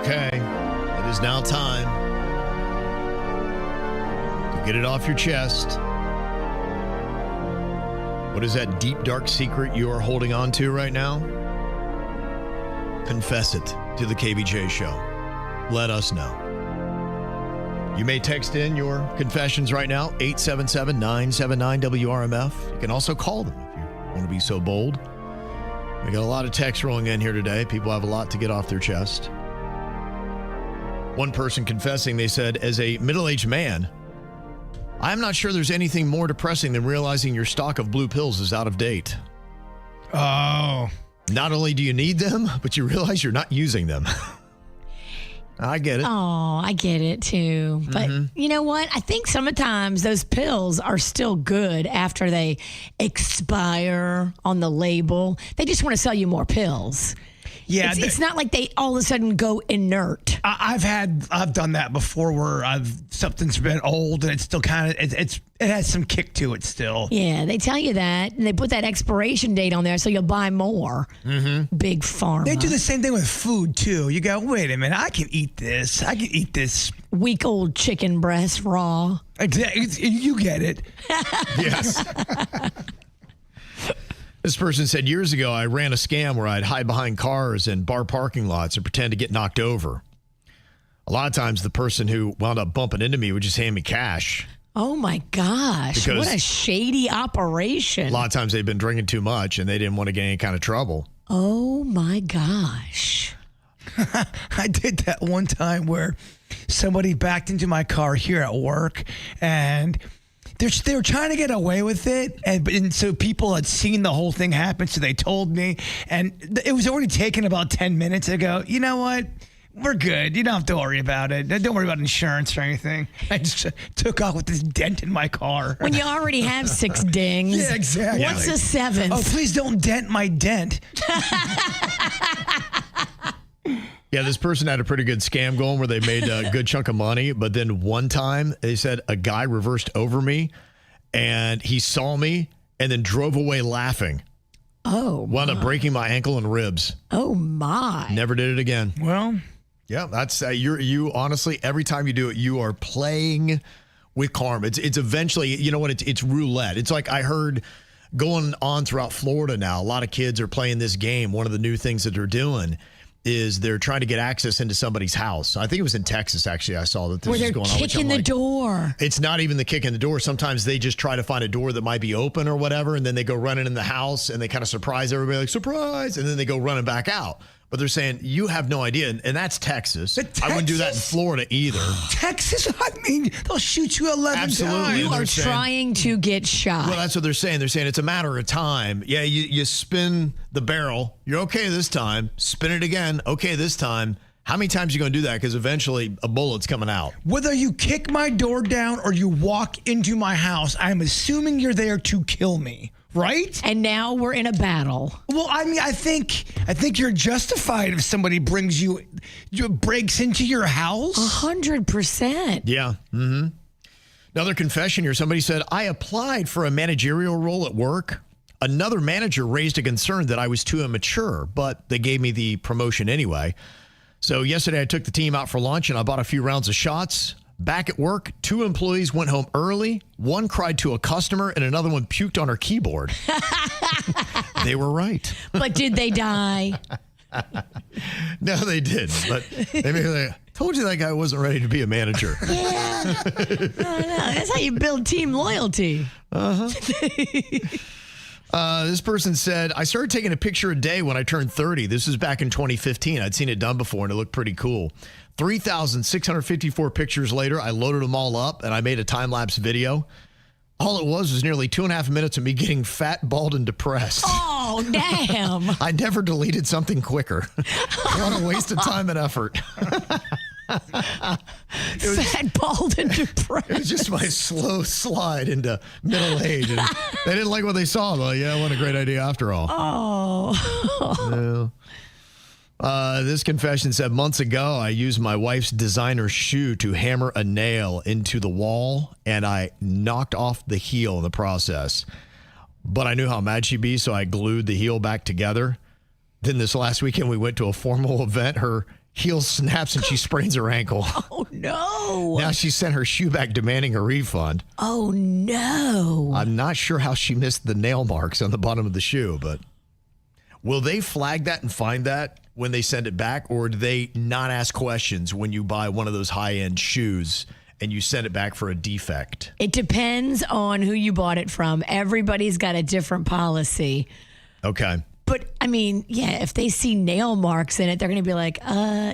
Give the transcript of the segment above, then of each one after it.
Okay, it is now time to get it off your chest. What is that deep, dark secret you are holding on to right now? Confess it to the KVJ show. Let us know. You may text in your confessions right now, 877-979-WRMF. You can also call them if you want to be so bold. We got a lot of texts rolling in here today. People have a lot to get off their chest. One person confessing, they said, as a middle-aged man, I'm not sure there's anything more depressing than realizing your stock of blue pills is out of date. Oh. Not only do you need them, but you realize you're not using them. I get it. Oh, I get it too. But you know what? I think sometimes those pills are still good after they expire on the label. They just want to sell you more pills. Yeah, it's not like they all of a sudden go inert. I've done that before where something's been old and it's still kind of it has some kick to it still. Yeah, they tell you that and they put that expiration date on there so you'll buy more. Big pharma. They do the same thing with food too. You go, wait a minute, I can eat this. I can eat this week old chicken breast raw. Exactly, you get it. Yes. This person said, years ago, I ran a scam where I'd hide behind cars and bar parking lots and pretend to get knocked over. A lot of times, the person who wound up bumping into me would just hand me cash. Oh, my gosh. Because what a shady operation. A lot of times, they've been drinking too much and they didn't want to get any kind of trouble. Oh, my gosh. I did that one time where somebody backed into my car here at work and they were trying to get away with it, and so people had seen the whole thing happen, so they told me, and it was already taken about 10 minutes ago. You know what? We're good. You don't have to worry about it. Don't worry about insurance or anything. I just took off with this dent in my car. When you already have 6 dings. Yeah, exactly. What's a 7th? Oh, please don't dent my dent. Yeah, this person had a pretty good scam going where they made a good chunk of money. But then one time they said a guy reversed over me and he saw me and then drove away laughing. Oh, wound up breaking my ankle and ribs. Oh, my. Never did it again. Well, yeah, that's you honestly, every time you do it, you are playing with karma. It's eventually, you know what, it's roulette. It's like I heard going on throughout Florida now, a lot of kids are playing this game. One of the new things that they're doing is they're trying to get access into somebody's house. I think it was in Texas, actually, I saw that this is going on. Where they're kicking the door. It's not even the kick in the door. Sometimes they just try to find a door that might be open or whatever, and then they go running in the house, and they kind of surprise everybody, like, surprise, and then they go running back out. But they're saying, you have no idea, and that's Texas. I wouldn't do that in Florida either. Texas? I mean, they'll shoot you 11 times. You are trying to get shot. Well, that's what they're saying. They're saying it's a matter of time. Yeah, you spin the barrel. You're okay this time. Spin it again. Okay this time. How many times are you going to do that? Because eventually a bullet's coming out. Whether you kick my door down or you walk into my house, I'm assuming you're there to kill me. Right? And now we're in a battle. Well, I mean, I think you're justified if somebody breaks into your house. 100%. Yeah. Mm-hmm. Another confession here. Somebody said, I applied for a managerial role at work. Another manager raised a concern that I was too immature, but they gave me the promotion anyway. So yesterday I took the team out for lunch and I bought a few rounds of shots. Back at work, 2 employees went home early. One cried to a customer and another one puked on her keyboard. They were right. But did they die? No, they didn't. But they may like, told you that guy wasn't ready to be a manager. Yeah. That's how you build team loyalty. This person said, I started taking a picture a day when I turned 30. This was back in 2015. I'd seen it done before, and it looked pretty cool. 3,654 pictures later, I loaded them all up, and I made a time-lapse video. All it was nearly 2.5 minutes of me getting fat, bald, and depressed. Oh, damn. I never deleted something quicker. What a waste of time and effort. Fat, bald, and depressed. It was just my slow slide into middle age. And they didn't like what they saw. Well, yeah, what a great idea after all. Oh. This confession said, months ago, I used my wife's designer shoe to hammer a nail into the wall, and I knocked off the heel in the process. But I knew how mad she'd be, so I glued the heel back together. Then this last weekend, we went to a formal event. Her Heel snaps and she sprains her ankle. Oh, no. Now she sent her shoe back demanding a refund. Oh, no. I'm not sure how she missed the nail marks on the bottom of the shoe, but will they flag that and find that when they send it back, or do they not ask questions when you buy one of those high-end shoes and you send it back for a defect? It depends on who you bought it from. Everybody's got a different policy. Okay. But, I mean, yeah, if they see nail marks in it, they're going to be like,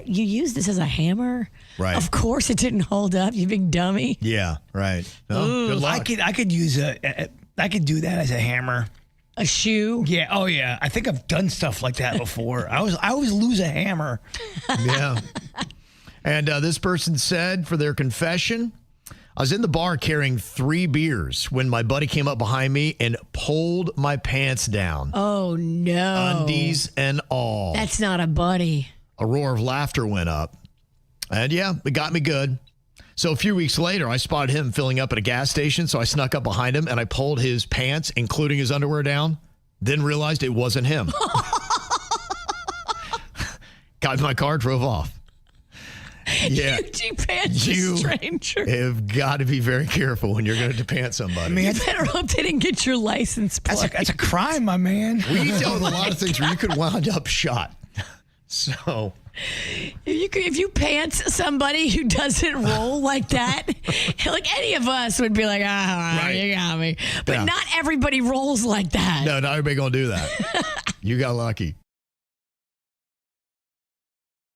you used this as a hammer? Right. Of course it didn't hold up, you big dummy. Yeah, right. No, good luck. I could use I could do that as a hammer. A shoe? Yeah. Oh, yeah. I think I've done stuff like that before. I always lose a hammer. Yeah. And this person said for their confession, I was in the bar carrying 3 beers when my buddy came up behind me and pulled my pants down. Oh, no. Undies and all. That's not a buddy. A roar of laughter went up. And yeah, it got me good. So a few weeks later, I spotted him filling up at a gas station. So I snuck up behind him and I pulled his pants, including his underwear, down. Then realized it wasn't him. Got in my car, drove off. Yeah. You pants a stranger. Have got to be very careful when you're going to depant somebody. I mean, You better hope they didn't get your license plate. that's a crime, my man. we dealt with a lot of things where you could wind up shot. So If you pants somebody who doesn't roll like that, like any of us would be like, you got me. But Yeah. not everybody rolls like that. no, not everybody going to do that. You got lucky.